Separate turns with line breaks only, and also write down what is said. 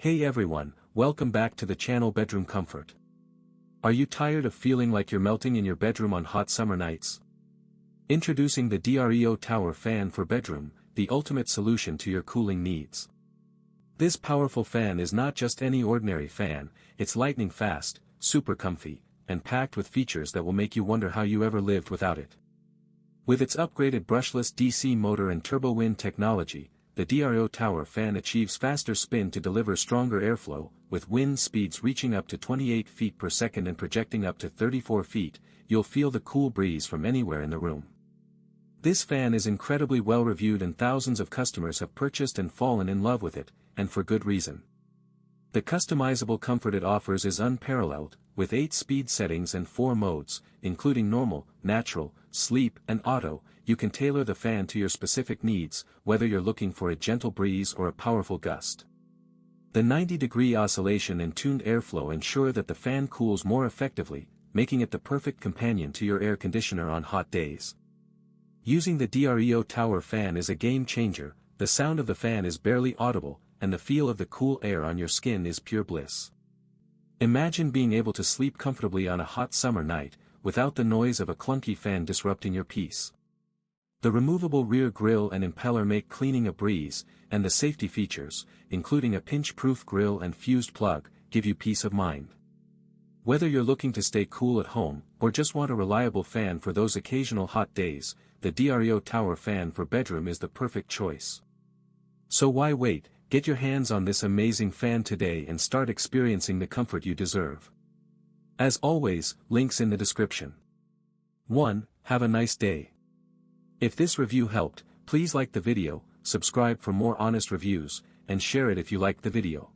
Hey everyone, welcome back to the channel Bedroom Comfort. Are you tired of feeling like you're melting in your bedroom on hot summer nights? Introducing the DREO Tower Fan for Bedroom, the ultimate solution to your cooling needs. This powerful fan is not just any ordinary fan, it's lightning fast, super comfy, and packed with features that will make you wonder how you ever lived without it. With its upgraded brushless DC motor and TurboWind technology, the DREO Tower Fan achieves faster spin to deliver stronger airflow, with wind speeds reaching up to 28 feet per second and projecting up to 34 feet, you'll feel the cool breeze from anywhere in the room. This fan is incredibly well reviewed and thousands of customers have purchased and fallen in love with it, and for good reason. The customizable comfort it offers is unparalleled, with 8 speed settings and 4 modes, including normal, natural, sleep, and auto. You can tailor the fan to your specific needs, whether you're looking for a gentle breeze or a powerful gust. The 90-degree oscillation and tuned airflow ensure that the fan cools more effectively, making it the perfect companion to your air conditioner on hot days. Using the DREO Tower Fan is a game changer. The sound of the fan is barely audible, and the feel of the cool air on your skin is pure bliss. Imagine being able to sleep comfortably on a hot summer night, without the noise of a clunky fan disrupting your peace. The removable rear grille and impeller make cleaning a breeze, and the safety features, including a pinch-proof grille and fused plug, give you peace of mind. Whether you're looking to stay cool at home, or just want a reliable fan for those occasional hot days, the DREO Tower Fan for Bedroom is the perfect choice. So why wait? Get your hands on this amazing fan today and start experiencing the comfort you deserve. As always, links in the description. 1. Have a nice day. If this review helped, please like the video, subscribe for more honest reviews, and share it if you liked the video.